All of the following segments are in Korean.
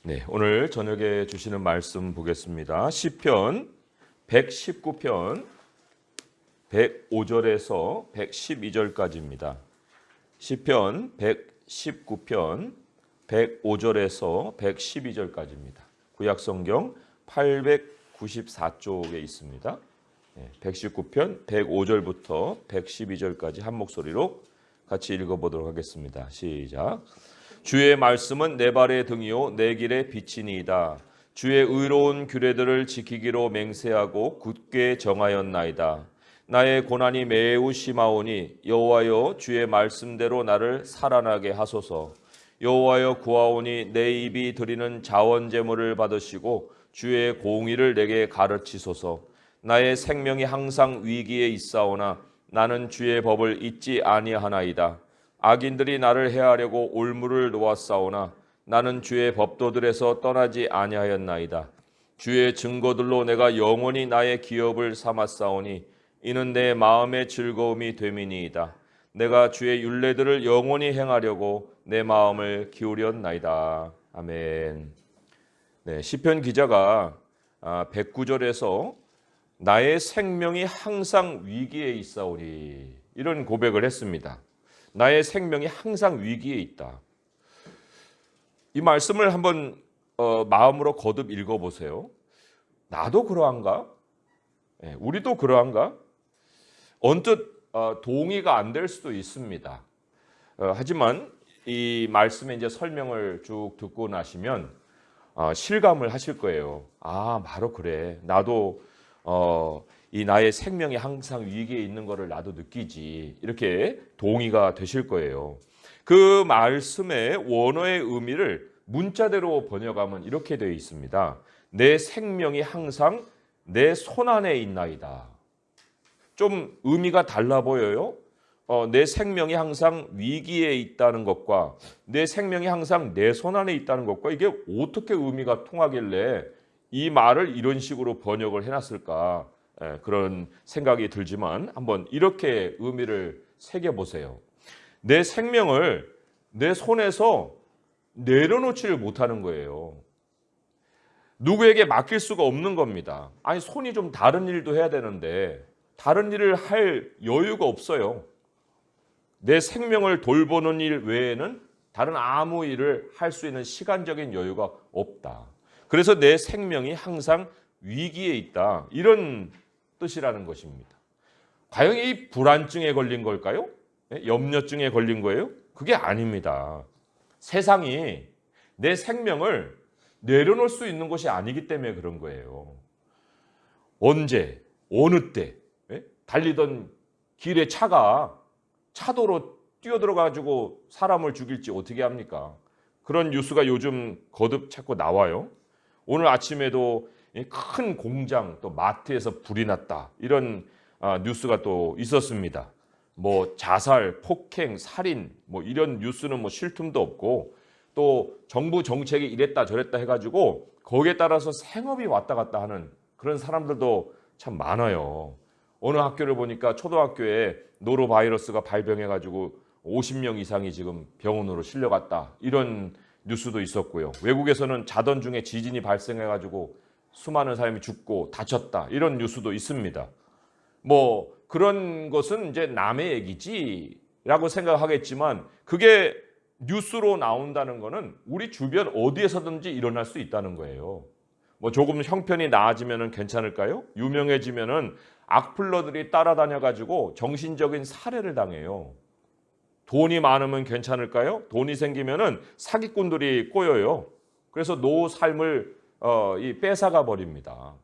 네, 오늘 저녁에 주시는 말씀 보겠습니다. 시편 119편 105절에서 112절까지입니다. 시편 119편 105절에서 112절까지입니다. 구약성경 894쪽에 있습니다. 119편 105절부터 112절까지 한 목소리로 같이 읽어보도록 하겠습니다. 시작. 주의 말씀은 내 발의 등이요 내 길의 빛이니이다. 주의 의로운 규례들을 지키기로 맹세하고 굳게 정하였나이다. 나의 고난이 매우 심하오니 여호와여 주의 말씀대로 나를 살아나게 하소서. 여호와여 구하오니 내 입이 드리는 자원 제물을 받으시고 주의 공의를 내게 가르치소서. 나의 생명이 항상 위기에 있사오나 나는 주의 법을 잊지 아니하나이다. 악인들이 나를 해하려고 올무를 놓았사오나 나는 주의 법도들에서 떠나지 아니하였나이다. 주의 증거들로 내가 영원히 나의 기업을 삼았사오니 이는 내 마음의 즐거움이 됨이니이다. 내가 주의 율례들을 영원히 행하려고 내 마음을 기울였나이다. 아멘. 네, 시편 기자가 109절에서 나의 생명이 항상 위기에 있사오니 이런 고백을 했습니다. 나의 생명이 항상 위기에 있다. 이 말씀을 한번 마음으로 거듭 읽어보세요. 나도 그러한가? 우리도 그러한가? 언뜻 동의가 안 될 수도 있습니다. 하지만 이 말씀의 이제 설명을 쭉 듣고 나시면 실감을 하실 거예요. 아, 바로 그래. 나도 이 나의 생명이 항상 위기에 있는 것을 나도 느끼지. 이렇게 동의가 되실 거예요. 그 말씀의 원어의 의미를 문자대로 번역하면 이렇게 되어 있습니다. 내 생명이 항상 내 손안에 있나이다. 좀 의미가 달라 보여요. 내 생명이 항상 위기에 있다는 것과 내 생명이 항상 내 손안에 있다는 것과 이게 어떻게 의미가 통하길래 이 말을 이런 식으로 번역을 해놨을까? 그런 생각이 들지만 한번 이렇게 의미를 새겨보세요. 내 생명을 내 손에서 내려놓지를 못하는 거예요. 누구에게 맡길 수가 없는 겁니다. 아니, 손이 좀 다른 일도 해야 되는데 다른 일을 할 여유가 없어요. 내 생명을 돌보는 일 외에는 다른 아무 일을 할 수 있는 시간적인 여유가 없다. 그래서 내 생명이 항상 위기에 있다. 이런 뜻이라는 것입니다. 과연 이 불안증에 걸린 걸까요? 염려증에 걸린 거예요? 그게 아닙니다. 세상이 내 생명을 내려놓을 수 있는 것이 아니기 때문에 그런 거예요. 언제, 어느 때 달리던 길에 차가 차도로 뛰어들어가지고 사람을 죽일지 어떻게 합니까? 그런 뉴스가 요즘 거듭 자꾸 나와요. 오늘 아침에도 큰 공장 또 마트에서 불이 났다. 이런 뉴스가 또 있었습니다. 뭐 자살, 폭행, 살인 뭐 이런 뉴스는 뭐 쉴 틈도 없고 또 정부 정책이 이랬다 저랬다 해가지고 거기에 따라서 생업이 왔다 갔다 하는 그런 사람들도 참 많아요. 어느 학교를 보니까 초등학교에 노로바이러스가 발병해가지고 50명 이상이 지금 병원으로 실려갔다. 이런 뉴스도 있었고요. 외국에서는 자던 중에 지진이 발생해가지고 수많은 사람이 죽고 다쳤다. 이런 뉴스도 있습니다. 뭐 그런 것은 이제 남의 얘기지라고 생각하겠지만 그게 뉴스로 나온다는 거는 우리 주변 어디에서든지 일어날 수 있다는 거예요. 뭐 조금 형편이 나아지면 괜찮을까요? 유명해지면 악플러들이 따라다녀가지고 정신적인 살해를 당해요. 돈이 많으면 괜찮을까요? 돈이 생기면은 사기꾼들이 꼬여요. 그래서 노 삶을 뺏어가 버립니다.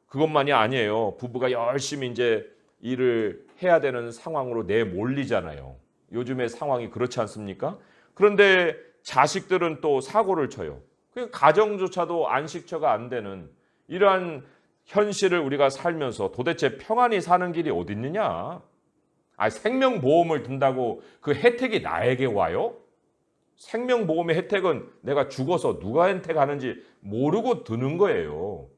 그것만이 아니에요. 부부가 열심히 이제 일을 해야 되는 상황으로 내몰리잖아요. 요즘의 상황이 그렇지 않습니까? 그런데 자식들은 또 사고를 쳐요. 가정조차도 안식처가 안 되는 이러한 현실을 우리가 살면서 도대체 평안히 사는 길이 어디 있느냐? 생명보험을 든다고 그 혜택이 나에게 와요? 생명보험의 혜택은 내가 죽어서 누가 혜택하는지 모르고 드는 거예요.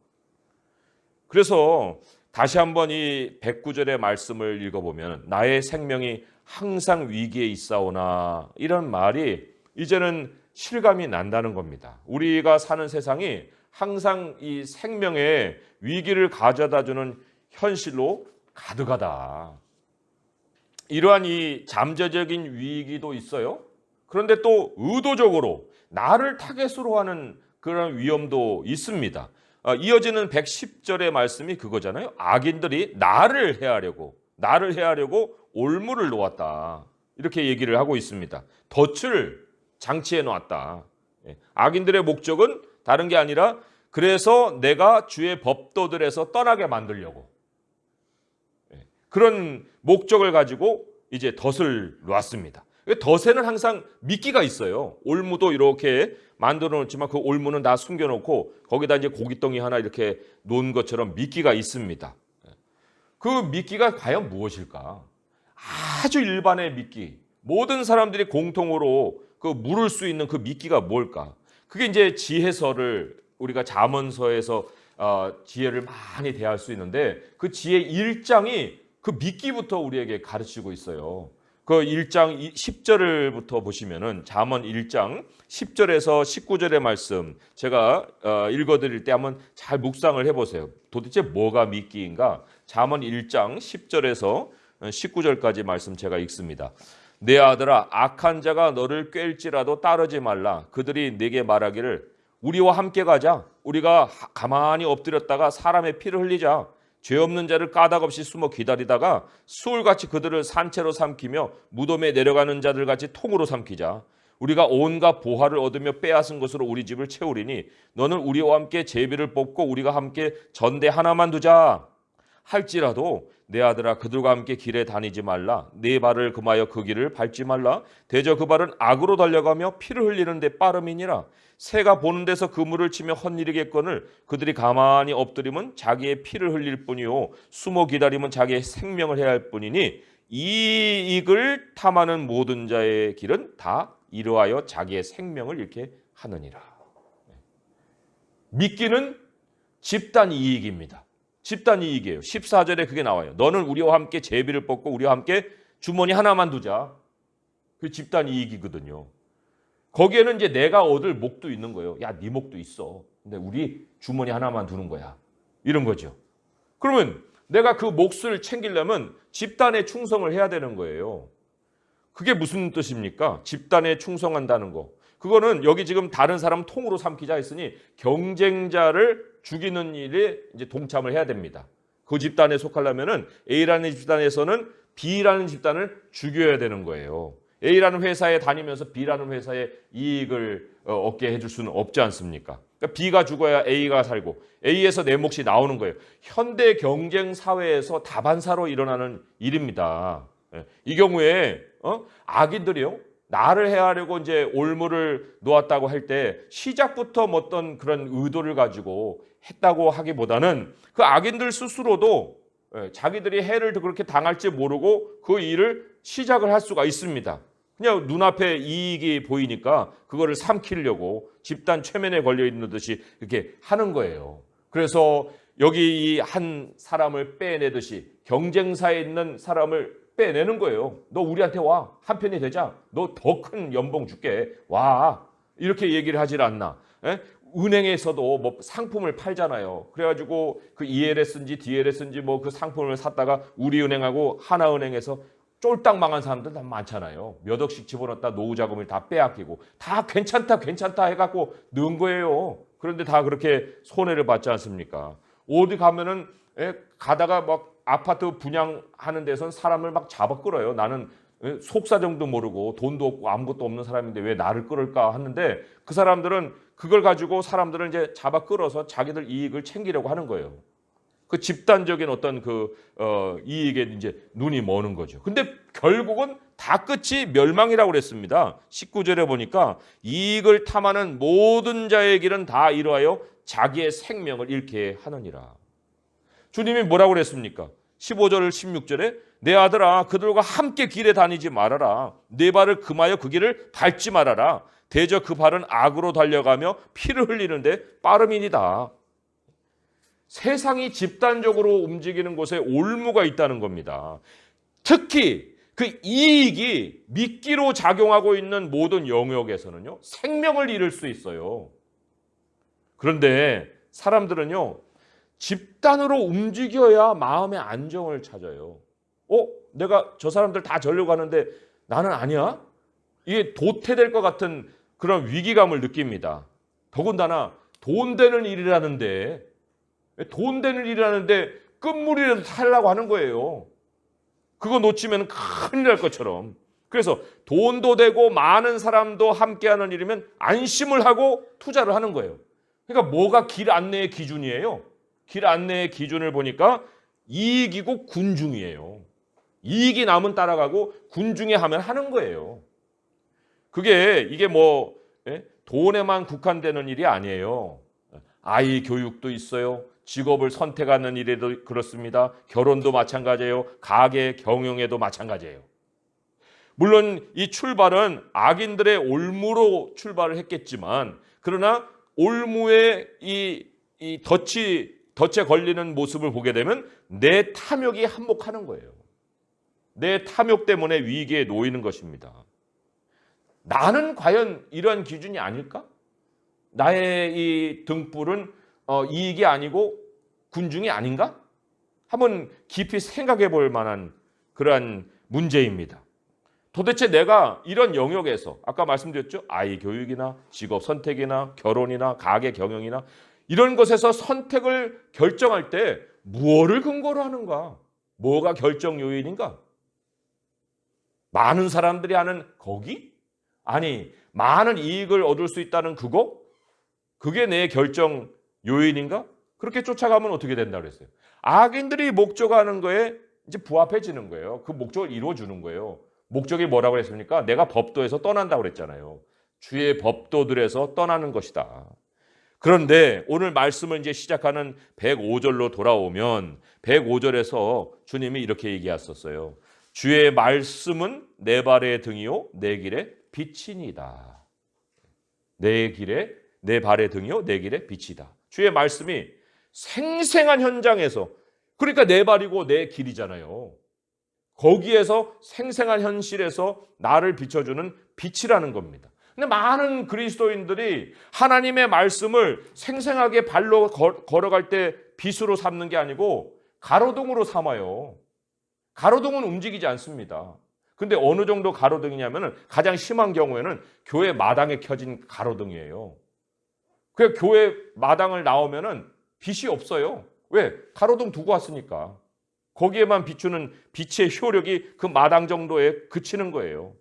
그래서 다시 한번 이 109절의 말씀을 읽어보면 나의 생명이 항상 위기에 있사오나 이런 말이 이제는 실감이 난다는 겁니다. 우리가 사는 세상이 항상 이 생명의 위기를 가져다주는 현실로 가득하다. 이러한 이 잠재적인 위기도 있어요. 그런데 또 의도적으로 나를 타겟으로 하는 그런 위험도 있습니다. 이어지는 110절의 말씀이 그거잖아요. 악인들이 나를 해하려고 올무를 놓았다. 이렇게 얘기를 하고 있습니다. 덫을 장치해 놓았다. 악인들의 목적은 다른 게 아니라 그래서 내가 주의 법도들에서 떠나게 만들려고 그런 목적을 가지고 이제 덫을 놓았습니다. 덫에는 항상 미끼가 있어요. 올무도 이렇게 만들어 놓지만 그 올무는 다 숨겨놓고 거기다 이제 고깃덩이 하나 이렇게 놓은 것처럼 미끼가 있습니다. 그 미끼가 과연 무엇일까? 아주 일반의 미끼. 모든 사람들이 공통으로 그 물을 수 있는 그 미끼가 뭘까? 그게 이제 지혜서를 우리가 잠언서에서 지혜를 많이 대할 수 있는데 그 지혜 1장이 그 미끼부터 우리에게 가르치고 있어요. 그 1장 10절부터 보시면은 잠언 1장 10절에서 19절의 말씀 제가 읽어드릴 때 한번 잘 묵상을 해보세요. 도대체 뭐가 미끼인가? 잠언 1장 10절에서 19절까지 말씀 제가 읽습니다. 내 아들아 악한 자가 너를 꿰일지라도 따르지 말라. 그들이 네게 말하기를 우리와 함께 가자. 우리가 가만히 엎드렸다가 사람의 피를 흘리자. 죄 없는 자를 까닭없이 숨어 기다리다가 수울같이 그들을 산채로 삼키며 무덤에 내려가는 자들같이 통으로 삼키자. 우리가 온갖 보화를 얻으며 빼앗은 것으로 우리 집을 채우리니 너는 우리와 함께 제비를 뽑고 우리가 함께 전대 하나만 두자. 할지라도 내 아들아 그들과 함께 길에 다니지 말라. 네 발을 금하여 그 길을 밟지 말라. 대저 그 발은 악으로 달려가며 피를 흘리는 데 빠름이니라. 새가 보는 데서 그물을 치며 헛일이겠거늘 그들이 가만히 엎드리면 자기의 피를 흘릴 뿐이요 숨어 기다리면 자기의 생명을 해야 할 뿐이니 이익을 탐하는 모든 자의 길은 다 이러하여 자기의 생명을 잃게 하느니라. 미끼는 집단 이익입니다. 집단 이익이에요. 14절에 그게 나와요. 너는 우리와 함께 제비를 뽑고 우리와 함께 주머니 하나만 두자. 그 집단 이익이거든요. 거기에는 이제 내가 얻을 목도 있는 거예요. 야, 네 목도 있어. 근데 우리 주머니 하나만 두는 거야. 이런 거죠. 그러면 내가 그 몫을 챙기려면 집단에 충성을 해야 되는 거예요. 그게 무슨 뜻입니까? 집단에 충성한다는 거. 그거는 여기 지금 다른 사람 통으로 삼키자 했으니 경쟁자를 죽이는 일에 이제 동참을 해야 됩니다. 그 집단에 속하려면은 A라는 집단에서는 B라는 집단을 죽여야 되는 거예요. A라는 회사에 다니면서 B라는 회사에 이익을 얻게 해줄 수는 없지 않습니까? 그러니까 B가 죽어야 A가 살고 A에서 내 몫이 나오는 거예요. 현대 경쟁 사회에서 다반사로 일어나는 일입니다. 이 경우에 악인들이요. 나를 해하려고 이제 올무를 놓았다고 할 때 시작부터 어떤 그런 의도를 가지고 했다고 하기보다는 그 악인들 스스로도 자기들이 해를 그렇게 당할지 모르고 그 일을 시작을 할 수가 있습니다. 그냥 눈앞에 이익이 보이니까 그거를 삼키려고 집단 최면에 걸려 있는 듯이 이렇게 하는 거예요. 그래서 여기 이 한 사람을 빼내듯이 경쟁사에 있는 사람을 빼내는 거예요. 너 우리한테 와. 한편이 되자. 너 더 큰 연봉 줄게. 와. 이렇게 얘기를 하질 않나. 은행에서도 뭐 상품을 팔잖아요. 그래가지고 그 ELS인지 DLS인지 뭐 그 상품을 샀다가 우리은행하고 하나은행에서 쫄딱 망한 사람들 다 많잖아요. 몇 억씩 집어넣었다 노후 자금을 다 빼앗기고 다 괜찮다 해갖고 넣은 거예요. 그런데 다 그렇게 손해를 받지 않습니까? 어디 가면은 가다가 막 아파트 분양하는 데선 사람을 막 잡아 끌어요. 나는 속사정도 모르고 돈도 없고 아무것도 없는 사람인데 왜 나를 끌을까 하는데 그 사람들은 그걸 가지고 사람들을 이제 잡아 끌어서 자기들 이익을 챙기려고 하는 거예요. 그 집단적인 어떤 그 이익에 이제 눈이 머는 거죠. 근데 결국은 다 끝이 멸망이라고 그랬습니다. 19절에 보니까 이익을 탐하는 모든 자의 길은 다 이러하여 자기의 생명을 잃게 하느니라. 주님이 뭐라고 그랬습니까? 15절 16절에 내 아들아 그들과 함께 길에 다니지 말아라. 네 발을 금하여 그 길을 밟지 말아라. 대저 그 발은 악으로 달려가며 피를 흘리는데 빠름이니이다. 세상이 집단적으로 움직이는 곳에 올무가 있다는 겁니다. 특히 그 이익이 미끼로 작용하고 있는 모든 영역에서는요, 생명을 잃을 수 있어요. 그런데 사람들은요, 집단으로 움직여야 마음의 안정을 찾아요. 내가 저 사람들 다 저려고 하는데 나는 아니야? 이게 도태될 것 같은 그런 위기감을 느낍니다. 더군다나 돈 되는 일이라는데 끝물이라도 살라고 하는 거예요. 그거 놓치면 큰일 날 것처럼. 그래서 돈도 되고 많은 사람도 함께하는 일이면 안심을 하고 투자를 하는 거예요. 그러니까 뭐가 길 안내의 기준이에요? 길 안내의 기준을 보니까 이익이고 군중이에요. 이익이 남은 따라가고 군중에 하면 하는 거예요. 이게 돈에만 국한되는 일이 아니에요. 아이 교육도 있어요. 직업을 선택하는 일에도 그렇습니다. 결혼도 마찬가지예요. 가게 경영에도 마찬가지예요. 물론 이 출발은 악인들의 올무로 출발을 했겠지만, 그러나 올무에 이 덫에 걸리는 모습을 보게 되면 내 탐욕이 한몫하는 거예요. 내 탐욕 때문에 위기에 놓이는 것입니다. 나는 과연 이러한 기준이 아닐까? 나의 이 등불은 이익이 아니고 군중이 아닌가? 한번 깊이 생각해 볼 만한 그러한 문제입니다. 도대체 내가 이런 영역에서 아까 말씀드렸죠? 아이 교육이나 직업 선택이나 결혼이나 가게 경영이나 이런 것에서 선택을 결정할 때 무엇을 근거로 하는가? 뭐가 결정 요인인가? 많은 사람들이 하는 거기? 아니, 많은 이익을 얻을 수 있다는 그거? 그게 내 결정 요인인가? 그렇게 쫓아가면 어떻게 된다고 그랬어요? 악인들이 목적하는 거에 이제 부합해지는 거예요. 그 목적을 이루어주는 거예요. 목적이 뭐라고 했습니까? 내가 법도에서 떠난다고 그랬잖아요. 주의 법도들에서 떠나는 것이다. 그런데 오늘 말씀을 이제 시작하는 105절로 돌아오면 105절에서 주님이 이렇게 얘기하셨어요. 주의 말씀은 내 발의 등이요 내 길의 빛이니이다. 내 발의 등이요 내 길의 빛이다. 주의 말씀이 생생한 현장에서, 그러니까 내 발이고 내 길이잖아요. 거기에서 생생한 현실에서 나를 비춰주는 빛이라는 겁니다. 근데 많은 그리스도인들이 하나님의 말씀을 생생하게 발로 걸어갈 때 빛으로 삼는 게 아니고 가로등으로 삼아요. 가로등은 움직이지 않습니다. 근데 어느 정도 가로등이냐면은 가장 심한 경우에는 교회 마당에 켜진 가로등이에요. 그 교회 마당을 나오면은 빛이 없어요. 왜? 가로등 두고 왔으니까. 거기에만 비추는 빛의 효력이 그 마당 정도에 그치는 거예요.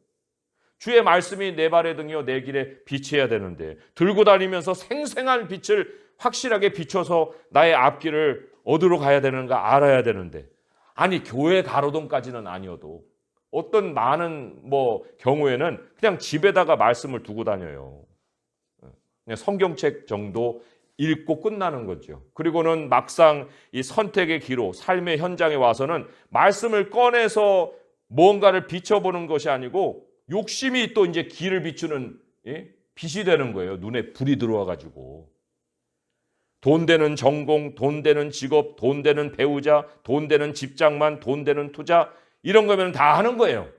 주의 말씀이 내 발의 등이요 내 길에 비춰야 되는데, 들고 다니면서 생생한 빛을 확실하게 비춰서 나의 앞길을 어디로 가야 되는가 알아야 되는데, 아니 교회 가로등까지는 아니어도 어떤 많은 경우에는 그냥 집에다가 말씀을 두고 다녀요. 그냥 성경책 정도 읽고 끝나는 거죠. 그리고는 막상 이 선택의 기로 삶의 현장에 와서는 말씀을 꺼내서 뭔가를 비춰보는 것이 아니고 욕심이 또 이제 길을 비추는 빛이 되는 거예요. 눈에 불이 들어와 가지고. 돈 되는 전공, 돈 되는 직업, 돈 되는 배우자, 돈 되는 집장만, 돈 되는 투자, 이런 거면 다 하는 거예요.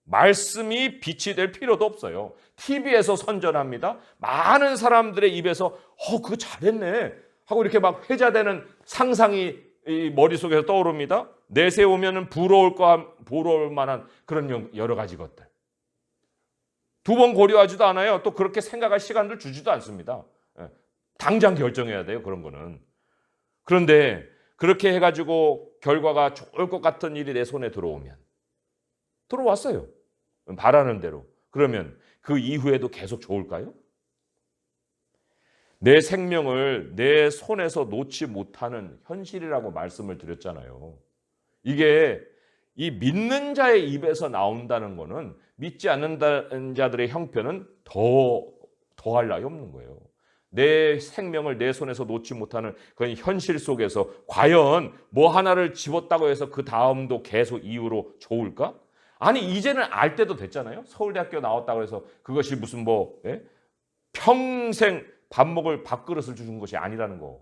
말씀이 빛이 될 필요도 없어요. TV에서 선전합니다. 많은 사람들의 입에서 그거 잘했네 하고 이렇게 막 회자되는 상상이 머릿속에서 떠오릅니다. 내세우면 부러울 만한 그런 여러 가지 것들. 두 번 고려하지도 않아요. 또 그렇게 생각할 시간을 주지도 않습니다. 당장 결정해야 돼요. 그런 거는. 그런데 그렇게 해가지고 결과가 좋을 것 같은 일이 내 손에 들어왔어요. 바라는 대로. 그러면 그 이후에도 계속 좋을까요? 내 생명을 내 손에서 놓지 못하는 현실이라고 말씀을 드렸잖아요. 이게 이 믿는 자의 입에서 나온다는 거는 믿지 않는 자들의 형편은 더할 나위 없는 거예요. 내 생명을 내 손에서 놓지 못하는 그런 현실 속에서 과연 뭐 하나를 집었다고 해서 그 다음도 계속 이후로 좋을까? 아니 이제는 알 때도 됐잖아요. 서울대학교 나왔다고 해서 그것이 무슨 평생 밥 먹을 밥그릇을 주는 것이 아니라는 거.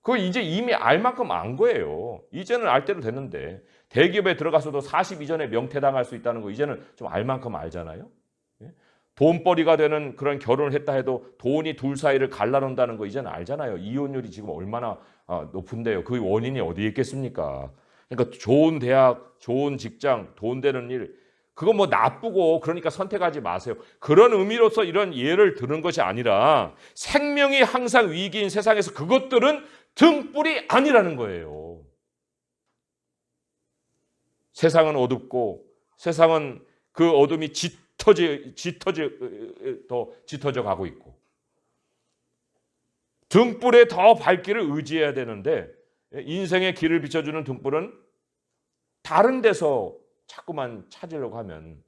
그거 이제 이미 알 만큼 안 거예요. 이제는 알 때도 됐는데 대기업에 들어가서도 40 이전에 명퇴당할 수 있다는 거 이제는 좀 알만큼 알잖아요. 돈벌이가 되는 그런 결혼을 했다 해도 돈이 둘 사이를 갈라놓는다는 거 이제는 알잖아요. 이혼율이 지금 얼마나 높은데요. 그 원인이 어디에 있겠습니까? 그러니까 좋은 대학, 좋은 직장, 돈 되는 일, 그거 뭐 나쁘고 그러니까 선택하지 마세요. 그런 의미로서 이런 예를 드는 것이 아니라 생명이 항상 위기인 세상에서 그것들은 등불이 아니라는 거예요. 세상은 어둡고 세상은 그 어둠이 짙어져 가고 있고 등불에 더 밝기를 의지해야 되는데 인생의 길을 비춰주는 등불은 다른 데서 자꾸만 찾으려고 하면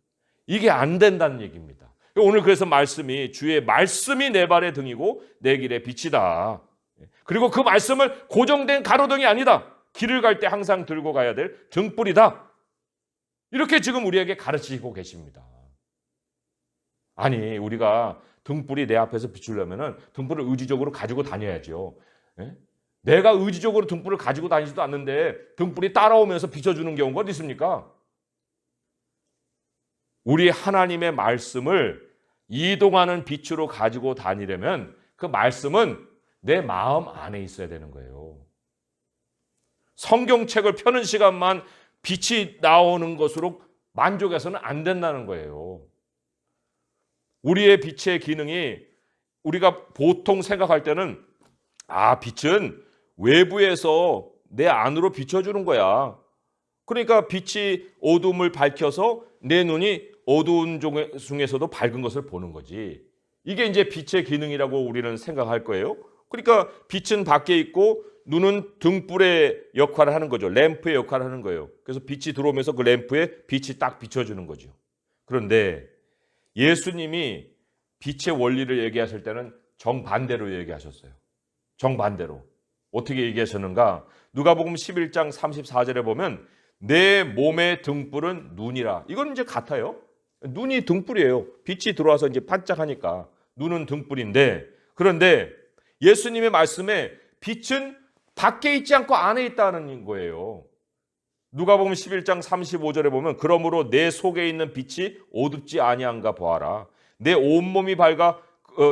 이게 안 된다는 얘기입니다. 오늘 그래서 말씀이 주의 말씀이 내 발의 등이고 내 길의 빛이다. 그리고 그 말씀을 고정된 가로등이 아니다. 길을 갈 때 항상 들고 가야 될 등불이다. 이렇게 지금 우리에게 가르치고 계십니다. 아니 우리가 등불이 내 앞에서 비추려면 등불을 의지적으로 가지고 다녀야죠. 내가 의지적으로 등불을 가지고 다니지도 않는데 등불이 따라오면서 비춰주는 경우가 어디 있습니까? 우리 하나님의 말씀을 이동하는 빛으로 가지고 다니려면 그 말씀은 내 마음 안에 있어야 되는 거예요. 성경책을 펴는 시간만 빛이 나오는 것으로 만족해서는 안 된다는 거예요. 우리의 빛의 기능이 우리가 보통 생각할 때는 빛은 외부에서 내 안으로 비춰주는 거야. 그러니까 빛이 어둠을 밝혀서 내 눈이 어두운 중에서도 밝은 것을 보는 거지. 이게 이제 빛의 기능이라고 우리는 생각할 거예요. 그러니까 빛은 밖에 있고 눈은 등불의 역할을 하는 거죠. 램프의 역할을 하는 거예요. 그래서 빛이 들어오면서 그 램프에 빛이 딱 비춰주는 거죠. 그런데 예수님이 빛의 원리를 얘기하실 때는 정반대로 얘기하셨어요. 정반대로. 어떻게 얘기하셨는가? 누가복음 11장 34절에 보면 내 몸의 등불은 눈이라. 이건 이제 같아요. 눈이 등불이에요. 빛이 들어와서 이제 반짝하니까 눈은 등불인데, 그런데 예수님의 말씀에 빛은 밖에 있지 않고 안에 있다는 거예요. 누가복음 11장 35절에 보면 그러므로 내 속에 있는 빛이 어둡지 아니한가 보아라. 내 온몸이 밝아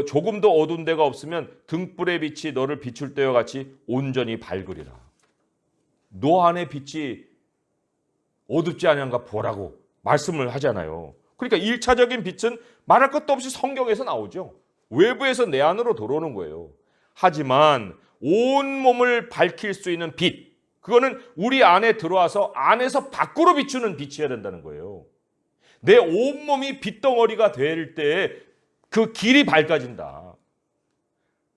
조금도 어두운 데가 없으면 등불의 빛이 너를 비출 때와 같이 온전히 밝으리라. 너 안에 빛이 어둡지 아니한가 보라고 말씀을 하잖아요. 그러니까 1차적인 빛은 말할 것도 없이 성경에서 나오죠. 외부에서 내 안으로 들어오는 거예요. 하지만 온몸을 밝힐 수 있는 빛, 그거는 우리 안에 들어와서 안에서 밖으로 비추는 빛이어야 된다는 거예요. 내 온몸이 빛덩어리가 될 때 그 길이 밝아진다.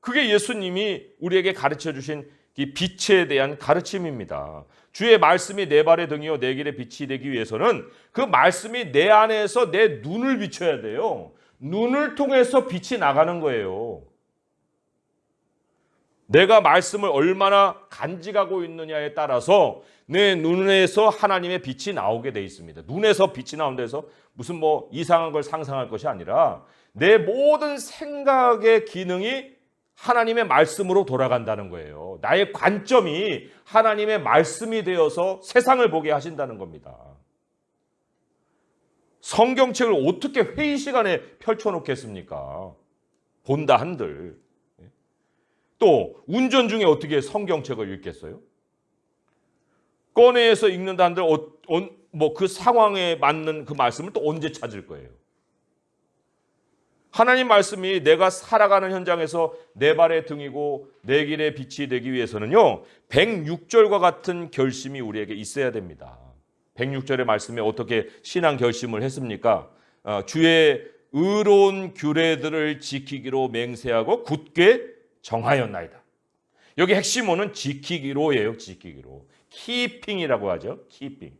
그게 예수님이 우리에게 가르쳐 주신 이 빛에 대한 가르침입니다. 주의 말씀이 내 발의 등이요 내 길의 빛이 되기 위해서는 그 말씀이 내 안에서 내 눈을 비춰야 돼요. 눈을 통해서 빛이 나가는 거예요. 내가 말씀을 얼마나 간직하고 있느냐에 따라서 내 눈에서 하나님의 빛이 나오게 돼 있습니다. 눈에서 빛이 나온다 해서 무슨 뭐 이상한 걸 상상할 것이 아니라 내 모든 생각의 기능이 하나님의 말씀으로 돌아간다는 거예요. 나의 관점이 하나님의 말씀이 되어서 세상을 보게 하신다는 겁니다. 성경책을 어떻게 회의 시간에 펼쳐놓겠습니까? 본다 한들. 또 운전 중에 어떻게 성경책을 읽겠어요? 꺼내서 읽는다 한들 뭐 그 상황에 맞는 그 말씀을 또 언제 찾을 거예요? 하나님 말씀이 내가 살아가는 현장에서 내 발의 등이고 내 길의 빛이 되기 위해서는요, 106절과 같은 결심이 우리에게 있어야 됩니다. 106절의 말씀에 어떻게 신앙 결심을 했습니까? 주의 의로운 규례들을 지키기로 맹세하고 굳게 정하였나이다. 여기 핵심어는 지키기로예요. 지키기로. 키핑이라고 하죠. 키핑.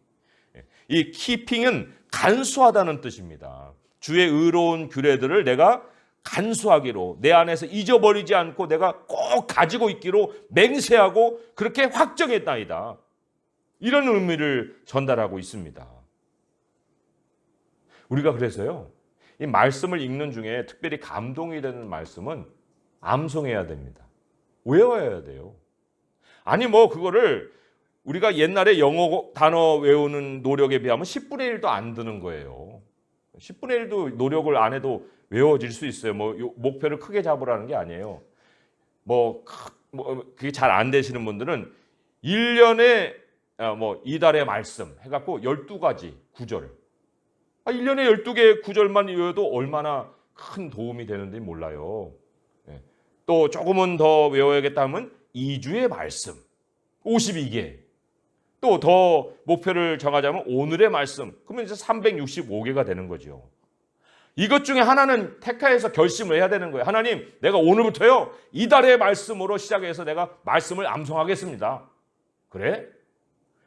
이 키핑은 간수하다는 뜻입니다. 주의 의로운 규례들을 내가 간수하기로, 내 안에서 잊어버리지 않고 내가 꼭 가지고 있기로 맹세하고 그렇게 확정했나이다. 이런 의미를 전달하고 있습니다. 우리가 그래서요, 이 말씀을 읽는 중에 특별히 감동이 되는 말씀은 암송해야 됩니다. 외워야 돼요. 아니 뭐 그거를 우리가 옛날에 영어 단어 외우는 노력에 비하면 10분의 1도 안 드는 거예요. 10분의 1도 노력을 안 해도 외워질 수 있어요. 뭐 목표를 크게 잡으라는 게 아니에요. 그게 잘 안 되시는 분들은 1년에 이달의 말씀 해갖고 12가지 구절. 1년에 12개의 구절만 외워도 얼마나 큰 도움이 되는지 몰라요. 또 조금은 더 외워야겠다 하면 2주의 말씀 52개. 또 더 목표를 정하자면 오늘의 말씀. 그러면 이제 365개가 되는 거죠. 이것 중에 하나는 택하해서 결심을 해야 되는 거예요. 하나님, 내가 오늘부터요 이달의 말씀으로 시작해서 내가 말씀을 암송하겠습니다. 그래?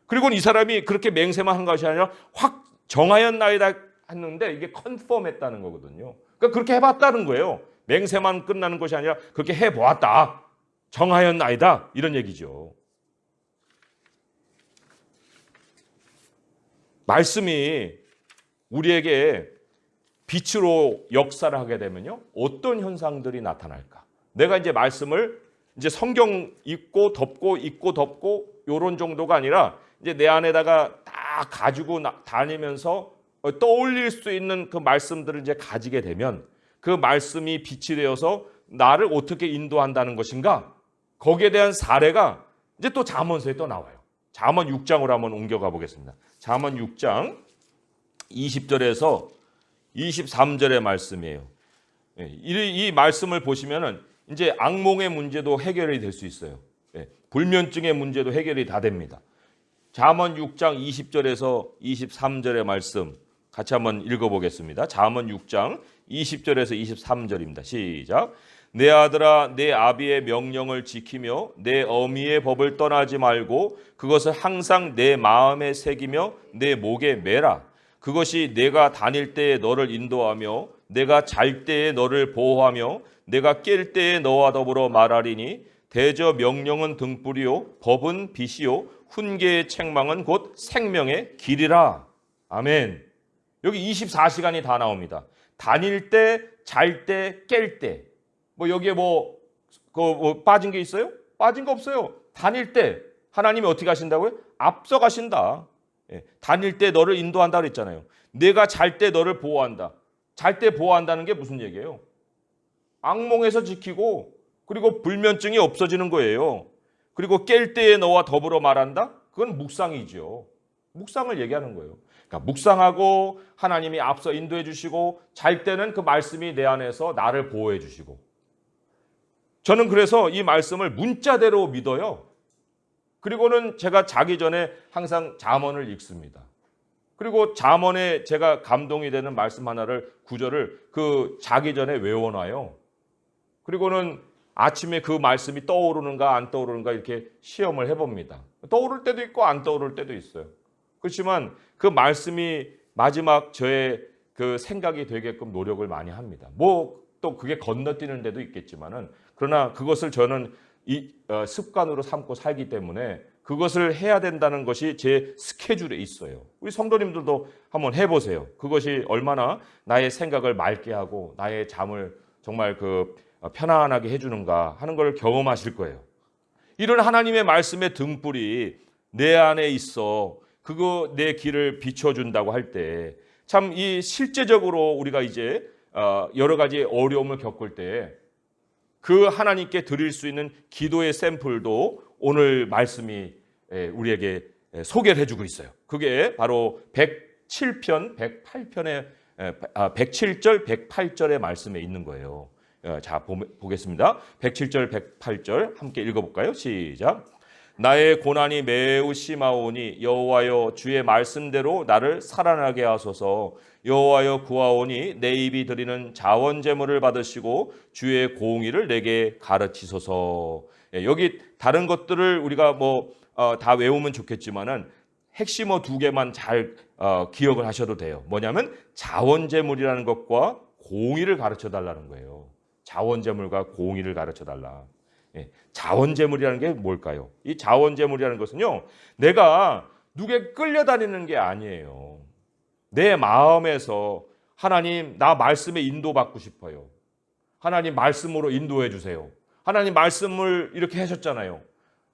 그리고 이 사람이 그렇게 맹세만 한 것이 아니라 확 정하였나이다 했는데 이게 컨펌했다는 거거든요. 그러니까 그렇게 해봤다는 거예요. 맹세만 끝나는 것이 아니라 그렇게 해보았다. 정하였나이다. 이런 얘기죠. 말씀이 우리에게 빛으로 역사를 하게 되면요. 어떤 현상들이 나타날까? 내가 이제 말씀을 이제 성경 읽고 덮고 요런 정도가 아니라 이제 내 안에다가 다 가지고 다니면서 떠올릴 수 있는 그 말씀들을 이제 가지게 되면 그 말씀이 빛이 되어서 나를 어떻게 인도한다는 것인가? 거기에 대한 사례가 이제 또 잠언서에 또 나와요. 잠언 6장으로 한번 옮겨가 보겠습니다. 잠언 6장 20절에서 23절의 말씀이에요. 이 말씀을 보시면은 이제 악몽의 문제도 해결이 될 수 있어요. 불면증의 문제도 해결이 다 됩니다. 잠언 6장 20절에서 23절의 말씀 같이 한번 읽어보겠습니다. 잠언 6장 20절에서 23절입니다. 시작. 내 아들아 내 아비의 명령을 지키며 내 어미의 법을 떠나지 말고 그것을 항상 내 마음에 새기며 내 목에 매라. 그것이 내가 다닐 때에 너를 인도하며 내가 잘 때에 너를 보호하며 내가 깰 때에 너와 더불어 말하리니 대저 명령은 등불이요 법은 빛이요 훈계의 책망은 곧 생명의 길이라. 아멘. 여기 24시간이 다 나옵니다. 다닐 때, 잘 때, 깰 때. 여기에 빠진 게 있어요? 빠진 거 없어요. 다닐 때 하나님이 어떻게 하신다고요? 앞서 가신다. 다닐 때 너를 인도한다 그랬잖아요. 내가 잘 때 너를 보호한다. 잘 때 보호한다는 게 무슨 얘기예요? 악몽에서 지키고 그리고 불면증이 없어지는 거예요. 그리고 깰 때에 너와 더불어 말한다? 그건 묵상이죠. 묵상을 얘기하는 거예요. 그러니까 묵상하고 하나님이 앞서 인도해 주시고 잘 때는 그 말씀이 내 안에서 나를 보호해 주시고 저는 그래서 이 말씀을 문자대로 믿어요. 그리고는 제가 자기 전에 항상 잠언을 읽습니다. 그리고 잠언에 제가 감동이 되는 말씀 하나를 구절을 그 자기 전에 외워놔요. 그리고는 아침에 그 말씀이 떠오르는가 안 떠오르는가 이렇게 시험을 해봅니다. 떠오를 때도 있고 안 떠오를 때도 있어요. 그렇지만 그 말씀이 마지막 저의 그 생각이 되게끔 노력을 많이 합니다. 또 그게 건너뛰는 데도 있겠지만은 그러나 그것을 저는 습관으로 삼고 살기 때문에 그것을 해야 된다는 것이 제 스케줄에 있어요. 우리 성도님들도 한번 해보세요. 그것이 얼마나 나의 생각을 맑게 하고 나의 잠을 정말 편안하게 해주는가 하는 걸 경험하실 거예요. 이런 하나님의 말씀의 등불이 내 안에 있어 그거 내 길을 비춰준다고 할 때 참 이 실제적으로 우리가 이제 여러 가지 어려움을 겪을 때 그 하나님께 드릴 수 있는 기도의 샘플도 오늘 말씀이 우리에게 소개를 해주고 있어요. 그게 바로 107편, 108편의 107절, 108절의 말씀에 있는 거예요. 자, 보겠습니다. 107절, 108절 함께 읽어볼까요? 시작. 나의 고난이 매우 심하오니 여호와여 주의 말씀대로 나를 살아나게 하소서. 여호와여 구하오니 내 입이 드리는 자원 제물을 받으시고 주의 공의를 내게 가르치소서. 여기 다른 것들을 우리가 다 외우면 좋겠지만은 핵심 2개만 잘 기억을 하셔도 돼요. 뭐냐면 자원 제물이라는 것과 공의를 가르쳐 달라는 거예요. 자원 제물과 공의를 가르쳐 달라. 자원재물이라는 게 뭘까요? 이 자원재물이라는 것은요, 내가 누구에 끌려다니는 게 아니에요. 내 마음에서 하나님, 나 말씀에 인도받고 싶어요. 하나님 말씀으로 인도해 주세요. 하나님 말씀을 이렇게 하셨잖아요.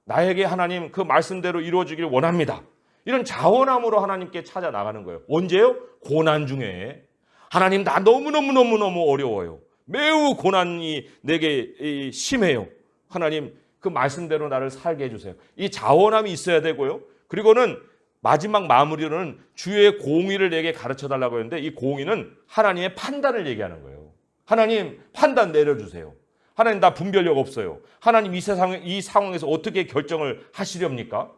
나에게 하나님 그 말씀대로 이루어지길 원합니다. 이런 자원함으로 하나님께 찾아 나가는 거예요. 언제요? 고난 중에. 하나님 나 너무너무 어려워요. 매우 고난이 내게 심해요. 하나님 그 말씀대로 나를 살게 해주세요. 이 자원함이 있어야 되고요. 그리고는 마지막 마무리로는 주의 공의를 내게 가르쳐달라고 했는데 이 공의는 하나님의 판단을 얘기하는 거예요. 하나님 판단 내려주세요. 하나님 나 분별력 없어요. 하나님 이 상황에서 어떻게 결정을 하시렵니까?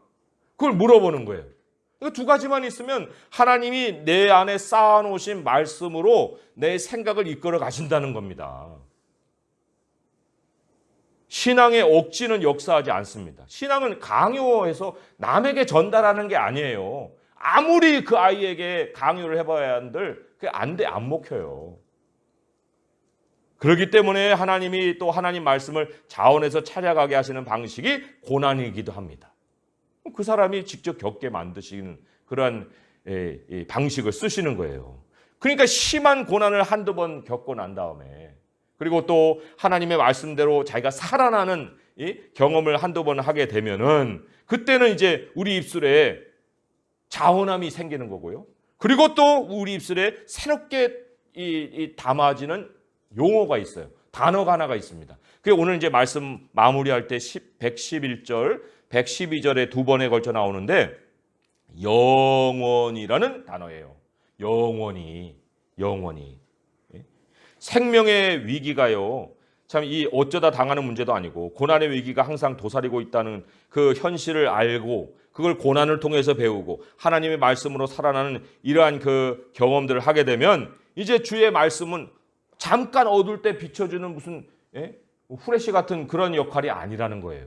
그걸 물어보는 거예요. 이 두 가지만 있으면 하나님이 내 안에 쌓아놓으신 말씀으로 내 생각을 이끌어 가신다는 겁니다. 신앙의 억지는 역사하지 않습니다. 신앙은 강요해서 남에게 전달하는 게 아니에요. 아무리 그 아이에게 강요를 해봐야 한들 그게 안 돼, 안 먹혀요. 그렇기 때문에 하나님이 또 하나님 말씀을 자원해서 찾아가게 하시는 방식이 고난이기도 합니다. 그 사람이 직접 겪게 만드시는 그러한 방식을 쓰시는 거예요. 그러니까 심한 고난을 한두 번 겪고 난 다음에 그리고 또 하나님의 말씀대로 자기가 살아나는 이 경험을 한두 번 하게 되면은 그때는 이제 우리 입술에 자원함이 생기는 거고요. 그리고 또 우리 입술에 새롭게 담아지는 용어가 있어요. 단어가 하나가 있습니다. 그게 오늘 이제 말씀 마무리할 때 111절, 112절에 두 번에 걸쳐 나오는데 영원이라는 단어예요. 영원히. 생명의 위기가요. 참 이 어쩌다 당하는 문제도 아니고 고난의 위기가 항상 도사리고 있다는 그 현실을 알고 그걸 고난을 통해서 배우고 하나님의 말씀으로 살아나는 이러한 그 경험들을 하게 되면 이제 주의 말씀은 잠깐 어두울 때 비춰주는 무슨 후레쉬 같은 그런 역할이 아니라는 거예요.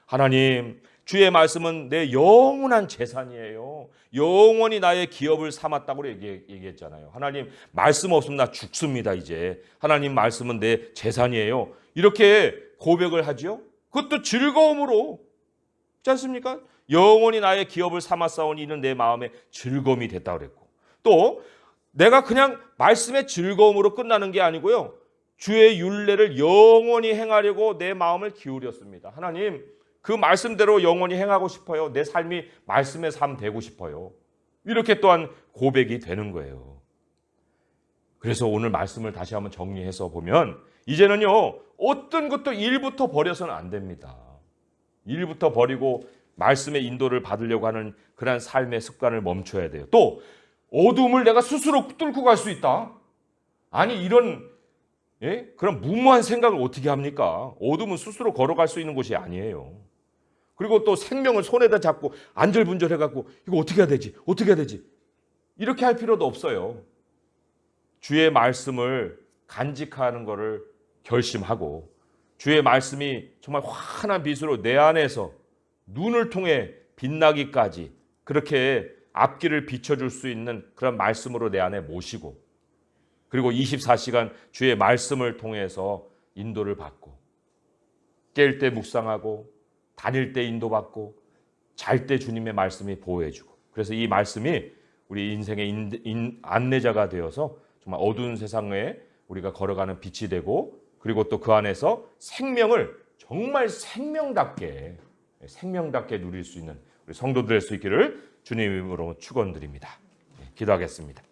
하나님, 주의 말씀은 내 영원한 재산이에요. 영원히 나의 기업을 삼았다고 얘기했잖아요. 하나님, 말씀 없으면 나 죽습니다, 이제. 하나님 말씀은 내 재산이에요. 이렇게 고백을 하죠. 그것도 즐거움으로. 그렇지 않습니까? 영원히 나의 기업을 삼았사오니 이는 내 마음의 즐거움이 됐다고 그랬고. 또 내가 그냥 말씀의 즐거움으로 끝나는 게 아니고요. 주의 율례를 영원히 행하려고 내 마음을 기울였습니다. 하나님, 그 말씀대로 영원히 행하고 싶어요. 내 삶이 말씀의 삶 되고 싶어요. 이렇게 또한 고백이 되는 거예요. 그래서 오늘 말씀을 다시 한번 정리해서 보면 이제는요. 어떤 것도 일부터 버려서는 안 됩니다. 일부터 버리고 말씀의 인도를 받으려고 하는 그런 삶의 습관을 멈춰야 돼요. 또 어둠을 내가 스스로 뚫고 갈 수 있다. 아니 이런 그런 무모한 생각을 어떻게 합니까? 어둠은 스스로 걸어갈 수 있는 곳이 아니에요. 그리고 또 생명을 손에다 잡고 안절분절해갖고 이거 어떻게 해야 되지? 어떻게 해야 되지? 이렇게 할 필요도 없어요. 주의 말씀을 간직하는 것을 결심하고 주의 말씀이 정말 환한 빛으로 내 안에서 눈을 통해 빛나기까지 그렇게 앞길을 비춰줄 수 있는 그런 말씀으로 내 안에 모시고 그리고 24시간 주의 말씀을 통해서 인도를 받고 깰 때 묵상하고 다닐 때 인도받고 잘 때 주님의 말씀이 보호해주고 그래서 이 말씀이 우리 인생의 안내자가 되어서 정말 어두운 세상에 우리가 걸어가는 빛이 되고 그리고 또 그 안에서 생명을 정말 생명답게 누릴 수 있는 우리 성도들 될 수 있기를 주님 이름으로 축원드립니다. 기도하겠습니다.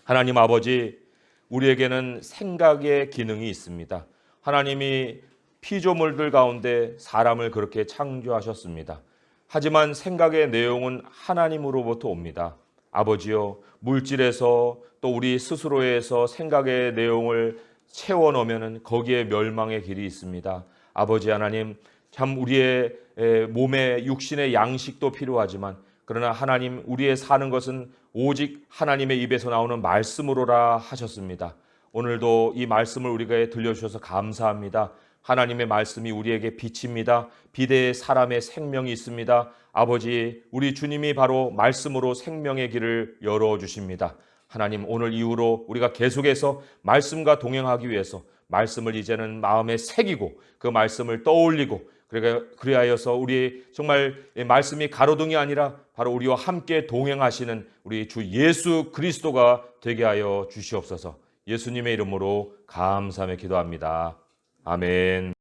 하나님 아버지, 우리에게는 생각의 기능이 있습니다. 하나님이 피조물들 가운데 사람을 그렇게 창조하셨습니다. 하지만 생각의 내용은 하나님으로부터 옵니다. 아버지요, 물질에서 또 우리 스스로에서 생각의 내용을 채워넣으면 거기에 멸망의 길이 있습니다. 아버지 하나님, 참 우리의 몸의 육신의 양식도 필요하지만 그러나 하나님, 우리의 사는 것은 오직 하나님의 입에서 나오는 말씀으로라 하셨습니다. 오늘도 이 말씀을 우리에게 들려주셔서 감사합니다. 하나님의 말씀이 우리에게 빛입니다. 비대에 사람의 생명이 있습니다. 아버지, 우리 주님이 바로 말씀으로 생명의 길을 열어주십니다. 하나님, 오늘 이후로 우리가 계속해서 말씀과 동행하기 위해서 말씀을 이제는 마음에 새기고 그 말씀을 떠올리고 그리하여서 우리 정말 말씀이 가로등이 아니라 바로 우리와 함께 동행하시는 우리 주 예수 그리스도가 되게 하여 주시옵소서. 예수님의 이름으로 감사하며 기도합니다. 아멘.